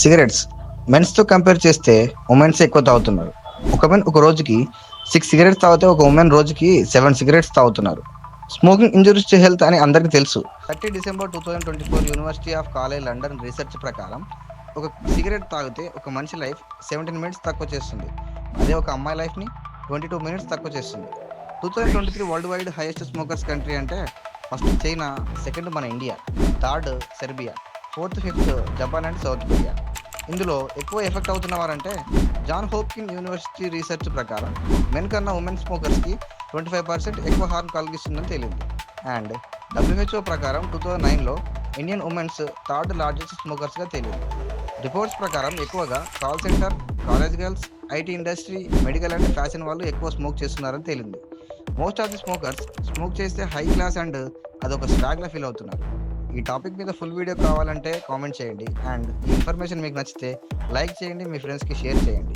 Cigarettes మెన్స్తో compare చేస్తే women's ఎక్కువ తాగుతున్నారు. ఒక మెన్ ఒక రోజుకి 6 సిగరెట్స్ తాగితే ఒక ఉమెన్ రోజుకి 7 సిగరెట్స్ తాగుతున్నారు. స్మోకింగ్ ఇంజురీస్ టు హెల్త్ అని అందరికీ తెలుసు. 30 December 2024 university of college London research ప్రకారం ఒక సిగరెట్ తాగితే ఒక మనిషి లైఫ్ 17 మినిట్స్ తక్కువ చేస్తుంది. అదే ఒక అమ్మాయి లైఫ్ని 22 మినిట్స్ తక్కువ చేస్తుంది. 2023 world wide highest smokers country అంటే ఫస్ట్ చైనా, సెకండ్ మన India, third Serbia, fourth fifth Japan and south Korea. ఇందులో ఎక్కువ ఎఫెక్ట్ అవుతున్న వారంటే జాన్ హోప్కిన్ యూనివర్సిటీ రీసెర్చ్ ప్రకారం మెన్ కన్నా ఉమెన్ స్మోకర్స్కి 25% ఎక్కువ హార్మ్ కలిగిస్తుందని తేలింది. అండ్ డబ్ల్యూహెచ్ఓ ప్రకారం 2009లో ఇండియన్ ఉమెన్స్ థర్డ్ లార్జెస్ట్ స్మోకర్స్గా తేలింది. రిపోర్ట్స్ ప్రకారం ఎక్కువగా call centre, college girls, IT industry, medical and fashion వాళ్ళు ఎక్కువ స్మోక్ చేస్తున్నారని తేలింది. Most of the smokers smoke చేస్తే హై క్లాస్ అండ్ అదొక స్వాగ్లా ఫీల్ అవుతున్నారు. ఈ టాపిక్ మీద ఫుల్ వీడియో కావాలంటే కామెంట్ చేయండి. అండ్ ఈ ఇన్ఫర్మేషన్ మీకు నచ్చితే లైక్ చేయండి, మీ ఫ్రెండ్స్కి షేర్ చేయండి.